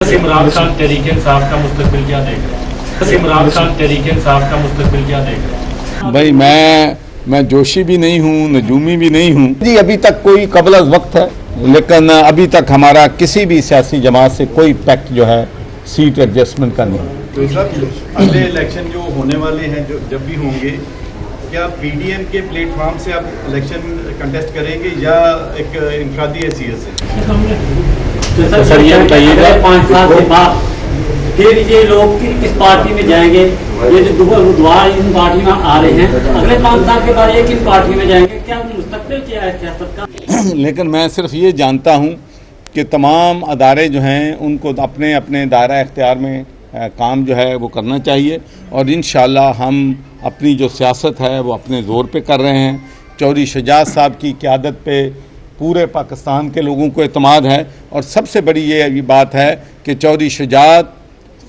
इमरान खान तहरीक इंसाफ का मुस्तकबिल क्या देख रहे हैं? इमरान खान तहरीक इंसाफ का मुस्तकबिल क्या देख रहे हैं? भाई मैं जोशी भी नहीं हूँ, नजूमी भी नहीं हूँ जी। अभी तक कोई कबल अज़ वक्त है, लेकिन अभी तक हमारा किसी भी सियासी जमात से कोई पैक्ट जो है सीट एडजस्टमेंट का नहीं। तो सर अगले इलेक्शन जो होने वाले हैं, जो जब भी होंगे, क्या पीडीएम के प्लेटफॉर्म से आप इलेक्शन कंटेस्ट करेंगे या एक इंफरादी हैसियत से? तो सर ये बताइएगा 5 साल के बाद फिर ये लोग किस पार्टी में जाएंगे? ये जो दुआ इन पार्टी में आ रहे हैं, अगले 5 साल के बाद ये किस पार्टी में जाएंगे? क्या मुस्तकबिल क्या है सियासत का? लेकिन मैं सिर्फ ये जानता हूँ कि तमाम अदारे जो हैं उनको अपने अपने दायरा इख्तियार में काम जो है वो करना चाहिए, और इंशाअल्लाह हम अपनी जो सियासत है वो अपने ज़ोर पे कर रहे हैं। चौधरी शुजात साहब की क़यादत पे पूरे पाकिस्तान के लोगों को एतमाद है, और सबसे बड़ी ये बात है कि चौधरी शुजात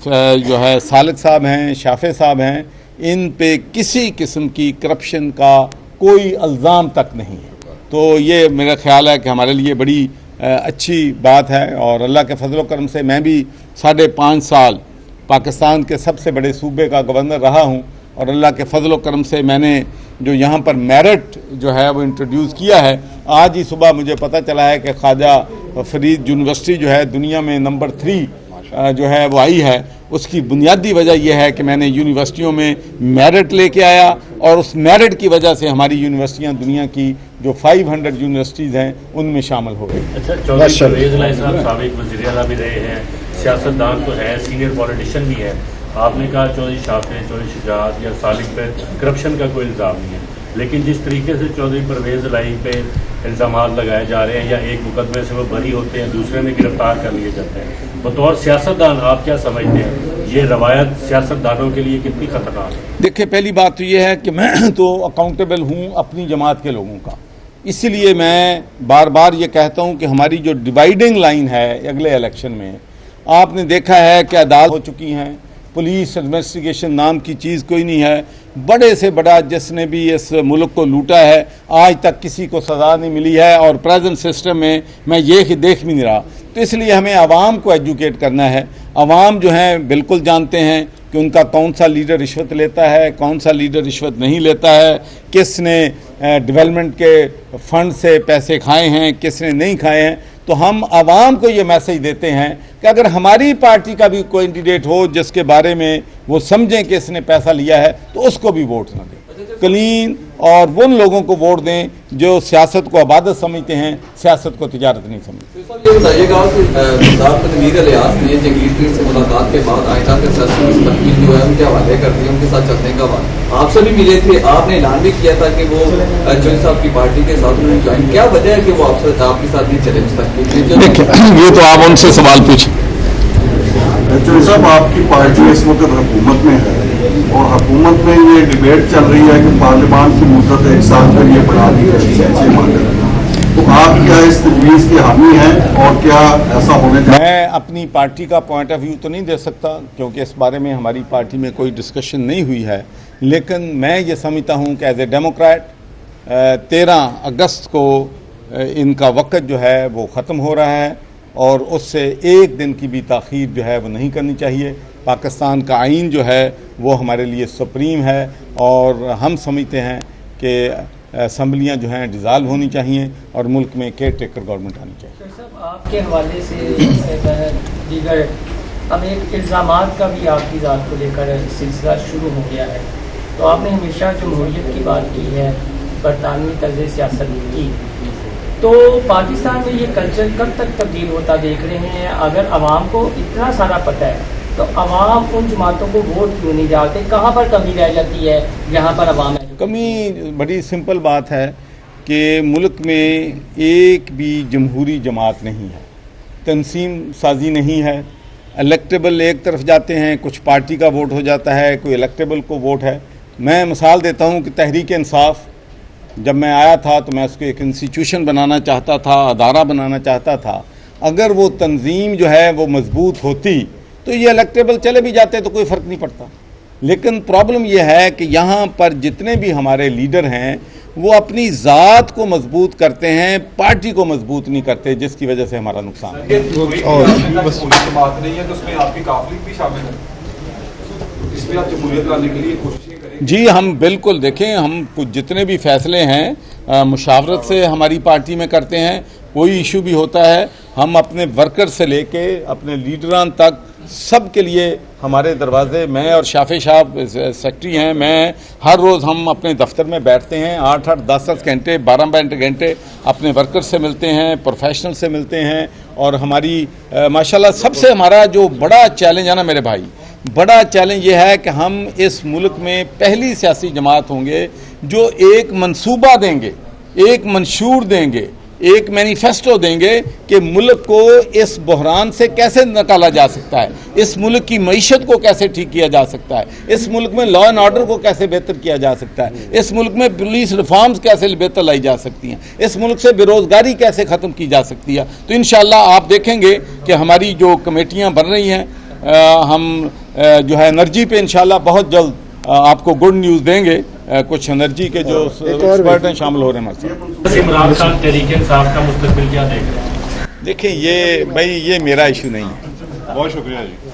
जो है सालिक साहब हैं, शाफे साहब हैं, इन पे किसी किस्म की करप्शन का कोई इल्ज़ाम तक नहीं है। तो ये मेरा ख्याल है कि हमारे लिए बड़ी अच्छी बात है, और अल्लाह के फजल करम से मैं भी 5.5 साल पाकिस्तान के सबसे बड़े सूबे का गवर्नर रहा हूँ, और अल्लाह के फजल करम से मैंने जो यहाँ पर मेरिट जो है वो इंट्रोड्यूस किया है। आज ही सुबह मुझे पता चला है कि ख्वाजा फरीद यूनिवर्सिटी जो है दुनिया में नंबर 3 जो है वो आई है। उसकी बुनियादी वजह यह है कि मैंने यूनिवर्सिटियों में मेरिट लेके आया, और उस मेरिट की वजह से हमारी यूनिवर्सिटियाँ दुनिया की जो 500 यूनिवर्सिटीज़ हैं उनमें शामिल हो गई। अच्छा, चौधरी परवेज़ इलाही साहब साबिक वज़ीर आला भी रहे हैं, सियासतदान तो है, सीनियर पॉलिटिशियन भी है। आपने कहा चौधरी शाफे, चौधरी शुजात या सालिक पे करप्शन का कोई इल्ज़ाम नहीं है, लेकिन जिस तरीके से चौधरी परवेज़ इलाही पे इल्ज़ाम लगाए जा रहे हैं, या एक मुकदमे से वो बरी होते हैं, दूसरे में गिरफ्तार कर लिए जाते हैं, बतौर सियासतदान आप क्या समझते हैं ये रवायत सियासतदानों के लिए कितनी खतरनाक है? देखिए, पहली बात तो ये है कि मैं तो अकाउंटेबल हूँ अपनी जमात के लोगों का, इसीलिए मैं बार बार ये कहता हूँ कि हमारी जो डिवाइडिंग लाइन है अगले इलेक्शन में, आपने देखा है कि अदालत हो चुकी हैं, पुलिस इन्वेस्टिगेशन नाम की चीज़ कोई नहीं है। बड़े से बड़ा जिसने भी इस मुल्क को लूटा है आज तक किसी को सज़ा नहीं मिली है, और प्रेजेंट सिस्टम में मैं ये देख भी नहीं रहा। तो इसलिए हमें आवाम को एजुकेट करना है। आवाम जो है बिल्कुल जानते हैं कि उनका कौन सा लीडर रिश्वत लेता है, कौन सा लीडर रिश्वत नहीं लेता है, किसने डेवलपमेंट के फंड से पैसे खाए हैं, किसने नहीं खाए हैं। तो हम आवाम को ये मैसेज देते हैं कि अगर हमारी पार्टी का भी कोई कैंडिडेट हो जिसके बारे में वो समझें कि इसने पैसा लिया है, तो उसको भी वोट न दें, क्लीन, और उन लोगों को वोट दें जो सियासत को इबादत समझते हैं, सियासत को तिजारत नहीं समझते। ये बताइएगा कि सरदार तनवीर इलियास ने जंगीर पीर से मुलाकात के बाद आइंदा के सियासी मुस्तकबिल जो है उनके हवाले कर दिए, उनके साथ चलने का बाद आपसे भी मिले थे, आपने ऐलान भी किया था कि वो चौधरी साहब की पार्टी के साथ उन्होंने ज्वाइन। क्या वजह है कि वो आपके साथ नहीं चले मुस्तकबिल? ये तो आप उनसे सवाल पूछें। चौधरी साहब, आपकी पार्टी इस वक्त हुकूमत में है, और हुकूमत में ये डिबेट चल रही है कि पार्लियामान की मुद्दत 1 साल के लिए बढ़ा दी है, तो आप क्या इस तजवीज़ के हामी हैं, और क्या ऐसा होने? मैं अपनी पार्टी का पॉइंट ऑफ व्यू तो नहीं दे सकता, क्योंकि इस बारे में हमारी पार्टी में कोई डिस्कशन नहीं हुई है, लेकिन मैं ये समझता हूँ कि एज ए डेमोक्रेट 13 अगस्त को इनका वक़्त जो है वो ख़त्म हो रहा है, और उससे 1 दिन की भी ताख़ीर जो है वो नहीं करनी चाहिए। पाकिस्तान का आइन जो है वो हमारे लिए सुप्रीम है, और हम समझते हैं कि असम्बलियाँ जो हैं डिज़ाल्व होनी चाहिए, और मुल्क में केयर टेकर गवर्नमेंट आनी चाहिए। सर, आपके हवाले से दीगर अब एक इल्ज़ामात का भी आपकी ज़ात को लेकर सिलसिला शुरू हो गया है। तो आपने हमेशा जमहूरियत की बात की है, बरतानवी तर्ज़ सियासत की, तो पाकिस्तान में ये कल्चर कब तक तब्दील होता देख रहे हैं? अगर आवाम को इतना सारा पता है तो आवाम उन जमातों को वोट क्यों नहीं डालते? कहाँ पर कमी रह जाती है जहाँ पर आवाम है? कमी बड़ी सिंपल बात है कि मुल्क में एक भी जमहूरी जमात नहीं है, तंसीम साजी नहीं है। इलेक्टेबल एक तरफ जाते हैं, कुछ पार्टी का वोट हो जाता है, कोई इलेक्टेबल को वोट है। मैं मिसाल देता हूँ कि तहरीक इंसाफ जब मैं आया था तो मैं उसको एक इंस्टीट्यूशन बनाना चाहता था, अदारा बनाना चाहता था। अगर वो तंजीम जो है वो मजबूत होती तो ये इलेक्टेबल चले भी जाते तो कोई फ़र्क नहीं पड़ता। لیکن پرابلم یہ ہے کہ یہاں پر جتنے بھی ہمارے لیڈر ہیں وہ اپنی ذات کو مضبوط کرتے ہیں، پارٹی کو مضبوط نہیں کرتے، جس کی وجہ سے ہمارا نقصان ہے۔ بات نہیں ہے تو اس میں آپ کی کافلیت بھی شامل ہے، اس میں آپ جمہوریت لانے کے لیے کوششیں کریں؟ جی ہم بالکل دیکھیں، ہم جتنے بھی فیصلے ہیں مشاورت سے ہماری پارٹی میں کرتے ہیں، کوئی ایشو بھی ہوتا ہے ہم اپنے ورکر سے لے کے اپنے لیڈران تک سب کے لیے ہمارے دروازے، میں اور شافی صاحب سیکرٹری ہیں، میں ہر روز ہم اپنے دفتر میں بیٹھتے ہیں 8-8 10-10 گھنٹے 12 گھنٹے اپنے ورکر سے ملتے ہیں، پروفیشنل سے ملتے ہیں، اور ہماری ماشاءاللہ سب سے ہمارا جو بڑا چیلنج ہے نا میرے بھائی، بڑا چیلنج یہ ہے کہ ہم اس ملک میں پہلی سیاسی جماعت ہوں گے جو ایک منصوبہ دیں گے، ایک منشور دیں گے، ایک مینیفیسٹو دیں گے کہ ملک کو اس بحران سے کیسے نکالا جا سکتا ہے، اس ملک کی معیشت کو کیسے ٹھیک کیا جا سکتا ہے، اس ملک میں لا اینڈ آرڈر کو کیسے بہتر کیا جا سکتا ہے، اس ملک میں پولیس ریفارمز کیسے بہتر لائی جا سکتی ہیں، اس ملک سے بے روزگاری کیسے ختم کی جا سکتی ہے۔ تو انشاءاللہ آپ دیکھیں گے کہ ہماری جو کمیٹیاں بن رہی ہیں، ہم جو ہے انرجی پہ انشاءاللہ بہت جلد آپ کو گڈ نیوز دیں گے، کچھ انرجی کے جو ایکسپرٹ ہیں شامل ہو رہے ہیں ہمارے ساتھ۔ عمران خان تحریک انصاف کا مستقبل کیا دیکھ رہے ہیں؟ دیکھیں یہ بھائی یہ میرا ایشو نہیں ہے۔ بہت شکریہ جی۔